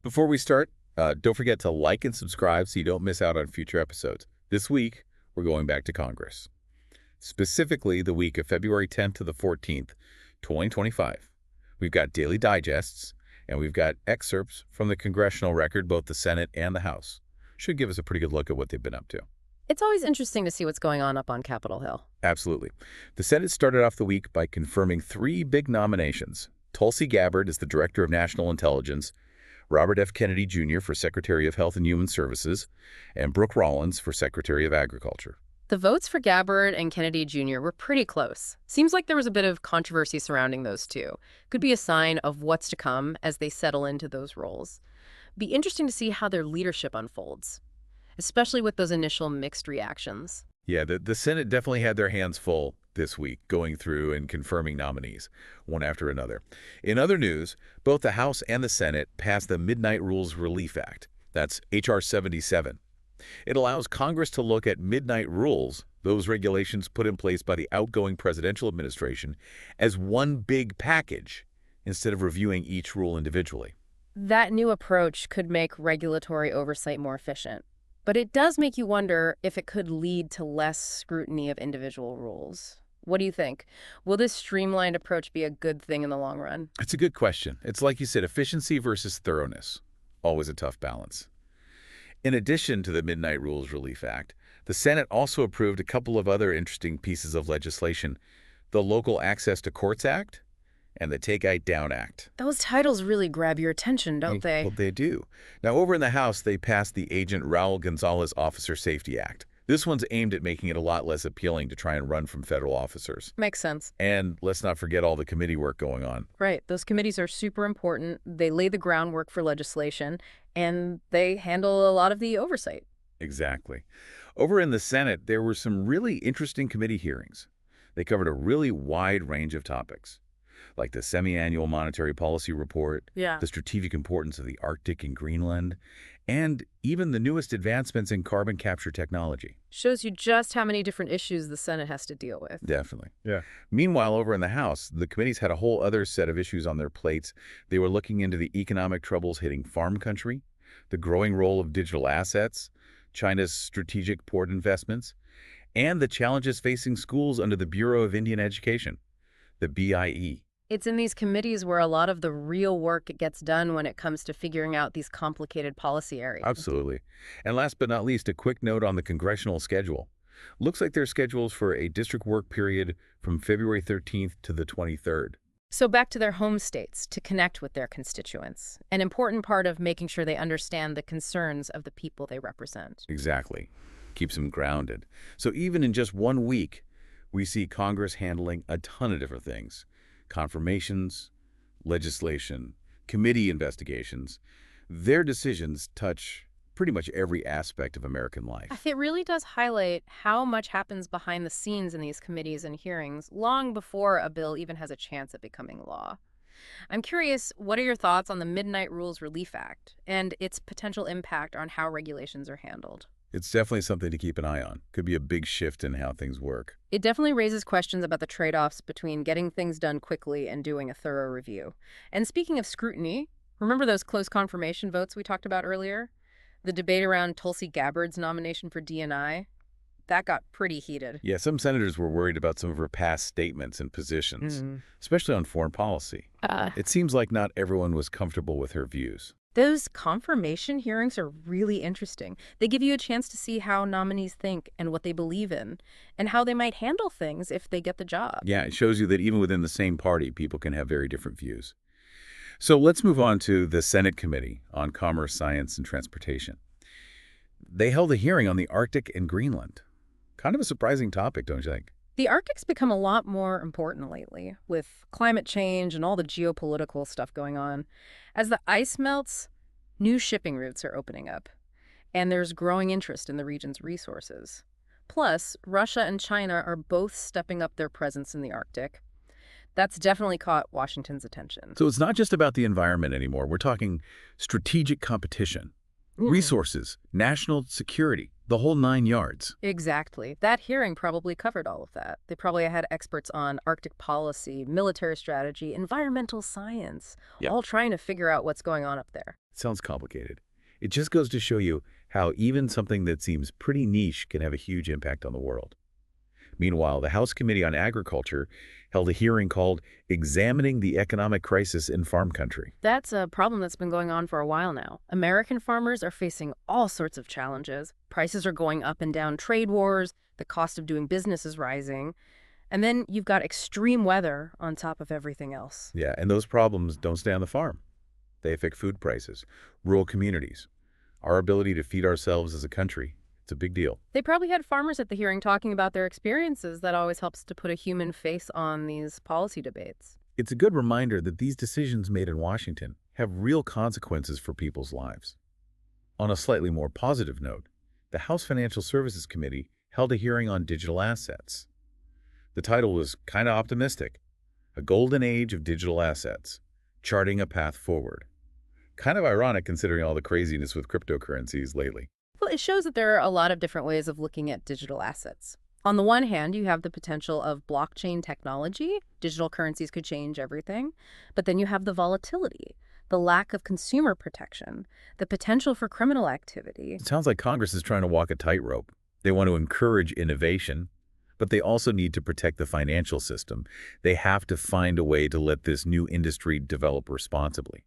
Before we start, don't forget to like and subscribe so you don't miss out on future episodes. This week, we're going back to Congress, specifically the week of February 10th to the 14th, 2025. We've got daily digests, and we've got excerpts from the congressional record, both the Senate and the House. Should give us a pretty good look at what they've been up to. It's always interesting to see what's going on up on Capitol Hill. Absolutely. The Senate started off the week by confirming three big nominations. Tulsi Gabbard is the Director of National Intelligence, Robert F. Kennedy Jr. for Secretary of Health and Human Services, and Brooke Rollins for Secretary of Agriculture. The votes for Gabbard and Kennedy Jr. were pretty close. Seems like there was a bit of controversy surrounding those two. Could be a sign of what's to come as they settle into those roles. Be interesting to see how their leadership unfolds, especially with those initial mixed reactions. Yeah, the Senate definitely had their hands full this week, going through and confirming nominees, one after another. In other news, both the House and the Senate passed the Midnight Rules Relief Act. That's H.R. 77. It allows Congress to look at midnight rules, those regulations put in place by the outgoing presidential administration, as one big package, instead of reviewing each rule individually. That new approach could make regulatory oversight more efficient. But it does make you wonder if it could lead to less scrutiny of individual rules. What do you think? Will this streamlined approach be a good thing in the long run? It's a good question. It's like you said, efficiency versus thoroughness. Always a tough balance. In addition to the Midnight Rules Relief Act, the Senate also approved a couple of other interesting pieces of legislation: the Local Access to Courts Act and the Take It Down Act. Those titles really grab your attention, don't they? Well, they do. Now, over in the House, they passed the Agent Raul Gonzalez Officer Safety Act. This one's aimed at making it a lot less appealing to try and run from federal officers. Makes sense. And let's not forget all the committee work going on. Right. Those committees are super important. They lay the groundwork for legislation, and they handle a lot of the oversight. Exactly. Over in the Senate, there were some really interesting committee hearings. They covered a really wide range of topics, like the semi-annual monetary policy report, the strategic importance of the Arctic and Greenland, and even the newest advancements in carbon capture technology. Shows you just how many different issues the Senate has to deal with. Definitely. Yeah. Meanwhile, over in the House, the committees had a whole other set of issues on their plates. They were looking into the economic troubles hitting farm country, the growing role of digital assets, China's strategic port investments, and the challenges facing schools under the Bureau of Indian Education, the BIE. It's in these committees where a lot of the real work gets done when it comes to figuring out these complicated policy areas. Absolutely. And last but not least, a quick note on the congressional schedule. Looks like there's schedules for a district work period from February 13th to the 23rd. So back to their home states to connect with their constituents, an important part of making sure they understand the concerns of the people they represent. Exactly. Keeps them grounded. So even in just 1 week, we see Congress handling a ton of different things: confirmations, legislation, committee investigations. Their decisions touch pretty much every aspect of American life. It really does highlight how much happens behind the scenes in these committees and hearings long before a bill even has a chance at becoming law. I'm curious, what are your thoughts on the Midnight Rules Relief Act and its potential impact on how regulations are handled? It's definitely something to keep an eye on. Could be a big shift in how things work. It definitely raises questions about the trade-offs between getting things done quickly and doing a thorough review. And speaking of scrutiny, remember those close confirmation votes we talked about earlier? The debate around Tulsi Gabbard's nomination for D&I? That got pretty heated. Yeah, some senators were worried about some of her past statements and positions, especially on foreign policy. It seems like not everyone was comfortable with her views. Those confirmation hearings are really interesting. They give you a chance to see how nominees think and what they believe in, and how they might handle things if they get the job. Yeah, it shows you that even within the same party, people can have very different views. So let's move on to the Senate Committee on Commerce, Science, and Transportation. They held a hearing on the Arctic and Greenland. Kind of a surprising topic, don't you think? The Arctic's become a lot more important lately, with climate change and all the geopolitical stuff going on. As the ice melts, new shipping routes are opening up, and there's growing interest in the region's resources. Plus, Russia and China are both stepping up their presence in the Arctic. That's definitely caught Washington's attention. So it's not just about the environment anymore. We're talking strategic competition, resources, national security, the whole 9 yards. Exactly. That hearing probably covered all of that. They probably had experts on Arctic policy, military strategy, environmental science, all trying to figure out what's going on up there. Sounds complicated. It just goes to show you how even something that seems pretty niche can have a huge impact on the world. Meanwhile, the House Committee on Agriculture held a hearing called Examining the Economic Crisis in Farm Country. That's a problem that's been going on for a while now. American farmers are facing all sorts of challenges. Prices are going up and down, trade wars, the cost of doing business is rising, and then you've got extreme weather on top of everything else. Yeah, and those problems don't stay on the farm. They affect food prices, rural communities, our ability to feed ourselves as a country. It's a big deal. They probably had farmers at the hearing talking about their experiences. That always helps to put a human face on these policy debates. It's a good reminder that these decisions made in Washington have real consequences for people's lives. On a slightly more positive note, the House Financial Services Committee held a hearing on digital assets. The title was kind of optimistic: A Golden Age of Digital Assets, Charting a Path Forward. Kind of ironic considering all the craziness with cryptocurrencies lately. Well, it shows that there are a lot of different ways of looking at digital assets. On the one hand, you have the potential of blockchain technology. Digital currencies could change everything. But then you have the volatility, the lack of consumer protection, the potential for criminal activity. It sounds like Congress is trying to walk a tightrope. They want to encourage innovation, but they also need to protect the financial system. They have to find a way to let this new industry develop responsibly.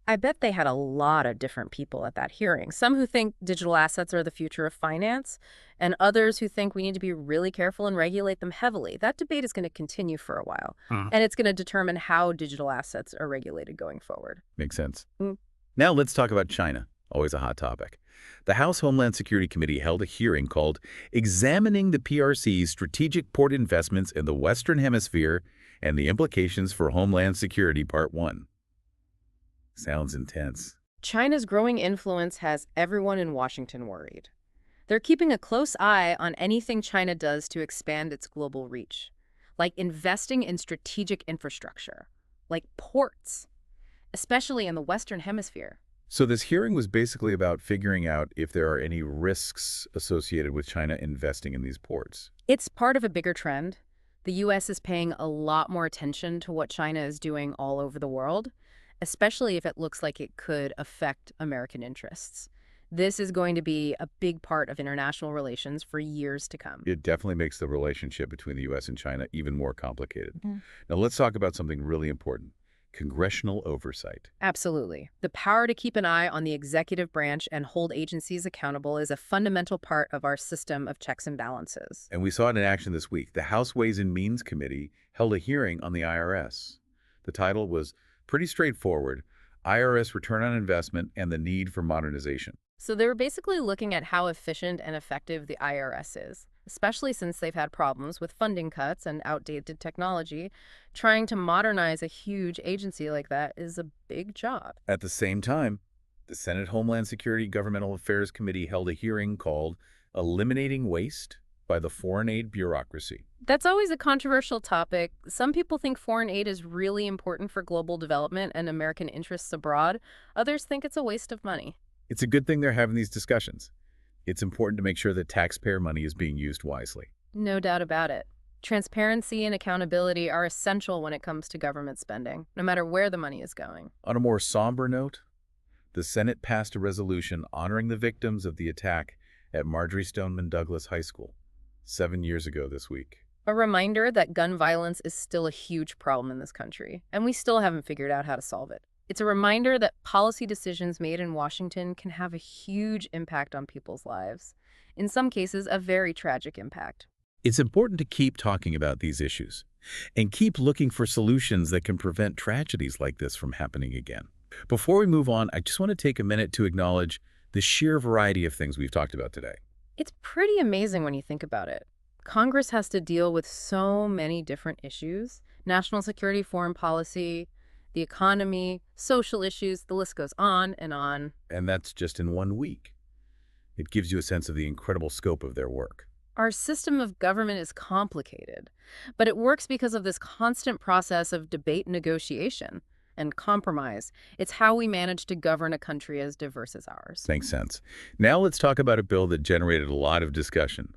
I bet they had a lot of different people at that hearing. Some who think digital assets are the future of finance, and others who think we need to be really careful and regulate them heavily. That debate is going to continue for a while, and it's going to determine how digital assets are regulated going forward. Makes sense. Now let's talk about China, always a hot topic. The House Homeland Security Committee held a hearing called Examining the PRC's Strategic Port Investments in the Western Hemisphere and the Implications for Homeland Security, Part 1. Sounds intense. China's growing influence has everyone in Washington worried. They're keeping a close eye on anything China does to expand its global reach, like investing in strategic infrastructure, like ports, especially in the Western Hemisphere. So this hearing was basically about figuring out if there are any risks associated with China investing in these ports. It's part of a bigger trend. The U.S. is paying a lot more attention to what China is doing all over the world, especially if it looks like it could affect American interests. This is going to be a big part of international relations for years to come. It definitely makes the relationship between the U.S. and China even more complicated. Now let's talk about something really important: congressional oversight. Absolutely. The power to keep an eye on the executive branch and hold agencies accountable is a fundamental part of our system of checks and balances. And we saw it in action this week. The House Ways and Means Committee held a hearing on the IRS. The title was pretty straightforward: IRS Return on Investment and the Need for Modernization. So they were basically looking at how efficient and effective the IRS is, especially since they've had problems with funding cuts and outdated technology. Trying to modernize a huge agency like that is a big job. At the same time, the Senate Homeland Security Governmental Affairs Committee held a hearing called Eliminating Waste by the Foreign Aid Bureaucracy. That's always a controversial topic. Some people think foreign aid is really important for global development and American interests abroad. Others think it's a waste of money. It's a good thing they're having these discussions. It's important to make sure that taxpayer money is being used wisely. No doubt about it. Transparency and accountability are essential when it comes to government spending, no matter where the money is going. On a more somber note, the Senate passed a resolution honoring the victims of the attack at Marjory Stoneman Douglas High School 7 years ago this week. A reminder that gun violence is still a huge problem in this country, and we still haven't figured out how to solve it. It's a reminder that policy decisions made in Washington can have a huge impact on people's lives. In some cases, a very tragic impact. It's important to keep talking about these issues and keep looking for solutions that can prevent tragedies like this from happening again. Before we move on, I just want to take a minute to acknowledge the sheer variety of things we've talked about today. It's pretty amazing when you think about it. Congress has to deal with so many different issues: national security, foreign policy, the economy, social issues, the list goes on and on. And that's just in 1 week. It gives you a sense of the incredible scope of their work. Our system of government is complicated, but it works because of this constant process of debate, negotiation, and compromise. It's how we manage to govern a country as diverse as ours. Makes sense. Now let's talk about a bill that generated a lot of discussion,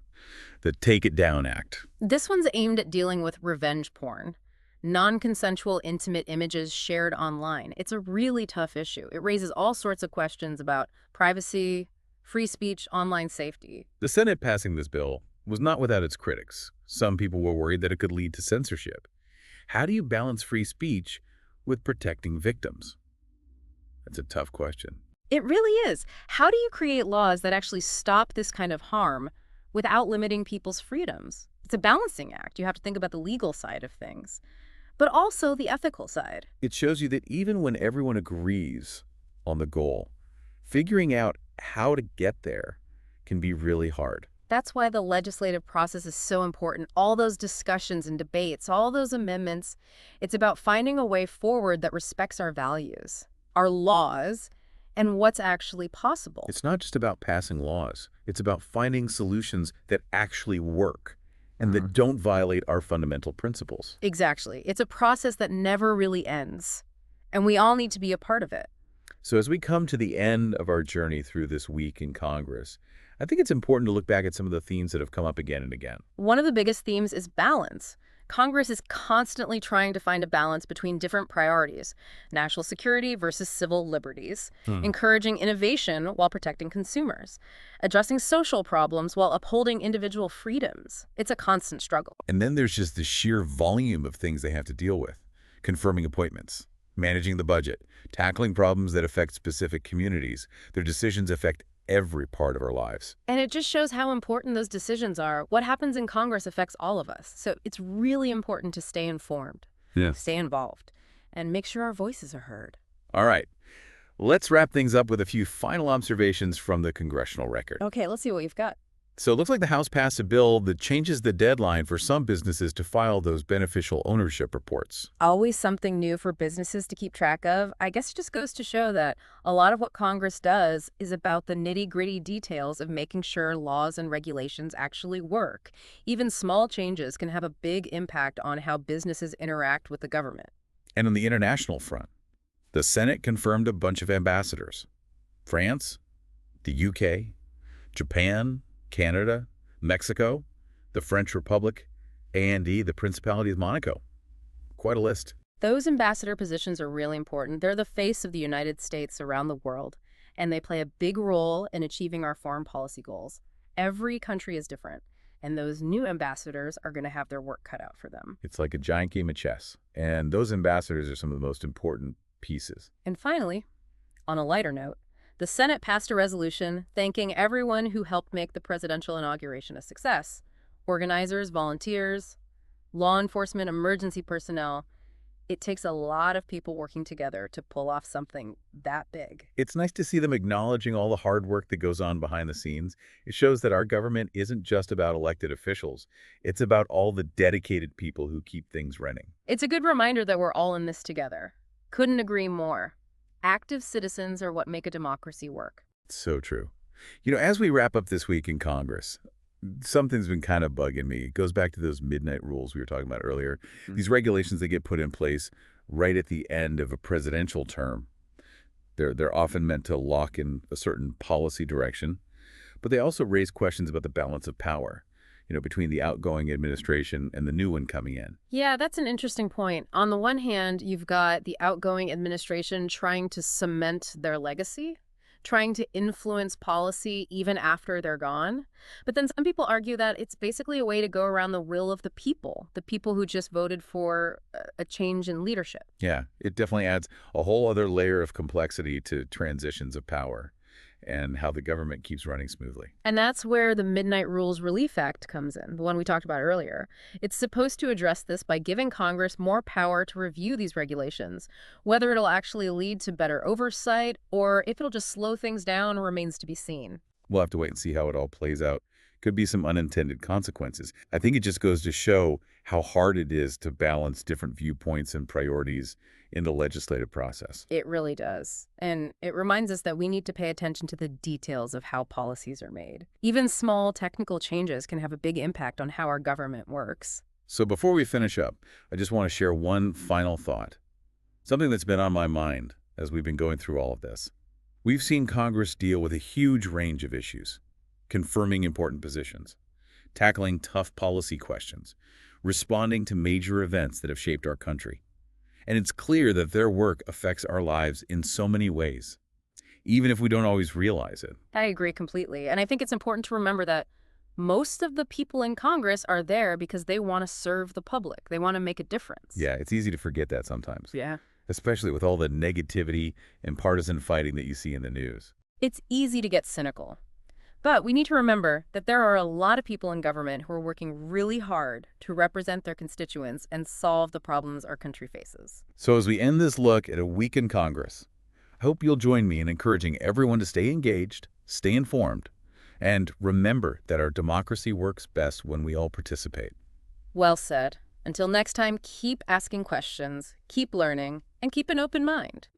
the Take It Down Act. This one's aimed at dealing with revenge porn. non-consensual intimate images shared online. It's a really tough issue. It raises all sorts of questions about privacy, free speech, online safety. The Senate passing this bill was not without its critics. Some people were worried that it could lead to censorship. How do you balance free speech with protecting victims? That's a tough question. It really is. How do you create laws that actually stop this kind of harm without limiting people's freedoms? It's a balancing act. You have to think about the legal side of things, but also the ethical side. It shows you that even when everyone agrees on the goal, figuring out how to get there can be really hard. That's why the legislative process is so important. All those discussions and debates, all those amendments, it's about finding a way forward that respects our values, our laws, and what's actually possible. It's not just about passing laws. It's about finding solutions that actually work and that don't violate our fundamental principles. Exactly. It's a process that never really ends, and we all need to be a part of it. So as we come to the end of our journey through this week in Congress, I think it's important to look back at some of the themes that have come up again and again. One of the biggest themes is balance. Congress is constantly trying to find a balance between different priorities, national security versus civil liberties, encouraging innovation while protecting consumers, addressing social problems while upholding individual freedoms. It's a constant struggle. And then there's just the sheer volume of things they have to deal with. Confirming appointments, managing the budget, tackling problems that affect specific communities. Their decisions affect every part of our lives. And it just shows how important those decisions are. What happens in Congress affects all of us. So it's really important to stay informed, stay involved, and make sure our voices are heard. All right. Let's wrap things up with a few final observations from the congressional record. Okay, let's see what we've got. So it looks like the House passed a bill that changes the deadline for some businesses to file those beneficial ownership reports. Always something new for businesses to keep track of. I guess it just goes to show that a lot of what Congress does is about the nitty-gritty details of making sure laws and regulations actually work. Even small changes can have a big impact on how businesses interact with the government. And on the international front, the Senate confirmed a bunch of ambassadors. France, the UK, Japan, Canada, Mexico, the French Republic, and the Principality of Monaco. Quite a list. Those ambassador positions are really important. They're the face of the United States around the world, and they play a big role in achieving our foreign policy goals. Every country is different, and those new ambassadors are going to have their work cut out for them. It's like a giant game of chess, and those ambassadors are some of the most important pieces. And finally, on a lighter note, the Senate passed a resolution thanking everyone who helped make the presidential inauguration a success. Organizers, volunteers, law enforcement, emergency personnel. It takes a lot of people working together to pull off something that big. It's nice to see them acknowledging all the hard work that goes on behind the scenes. It shows that our government isn't just about elected officials. It's about all the dedicated people who keep things running. It's a good reminder that we're all in this together. Couldn't agree more. Active citizens are what make a democracy work. So true. You know, as we wrap up this week in Congress, something's been kind of bugging me. It goes back to those midnight rules we were talking about earlier. These regulations that get put in place right at the end of a presidential term. They're often meant to lock in a certain policy direction, but they also raise questions about the balance of power, between the outgoing administration and the new one coming in. Yeah, that's an interesting point. On the one hand, you've got the outgoing administration trying to cement their legacy, trying to influence policy even after they're gone. But then some people argue that it's basically a way to go around the will of the people who just voted for a change in leadership. Yeah, it definitely adds a whole other layer of complexity to transitions of power and how the government keeps running smoothly. And that's where the Midnight Rules Relief Act comes in, the one we talked about earlier. It's supposed to address this by giving Congress more power to review these regulations. Whether it'll actually lead to better oversight or if it'll just slow things down remains to be seen. We'll have to wait and see how it all plays out. Could be some unintended consequences. I think it just goes to show how hard it is to balance different viewpoints and priorities in the legislative process. It really does. And it reminds us that we need to pay attention to the details of how policies are made. Even small technical changes can have a big impact on how our government works. So before we finish up, I just want to share one final thought. Something that's been on my mind as we've been going through all of this. We've seen Congress deal with a huge range of issues, confirming important positions, tackling tough policy questions, responding to major events that have shaped our country. And it's clear that their work affects our lives in so many ways, even if we don't always realize it. I agree completely. And I think it's important to remember that most of the people in Congress are there because they want to serve the public. They want to make a difference. Yeah, it's easy to forget that sometimes, Yeah. especially with all the negativity and partisan fighting that you see in the news. It's easy to get cynical. But we need to remember that there are a lot of people in government who are working really hard to represent their constituents and solve the problems our country faces. So as we end this look at a week in Congress, I hope you'll join me in encouraging everyone to stay engaged, stay informed, and remember that our democracy works best when we all participate. Well said. Until next time, keep asking questions, keep learning, and keep an open mind.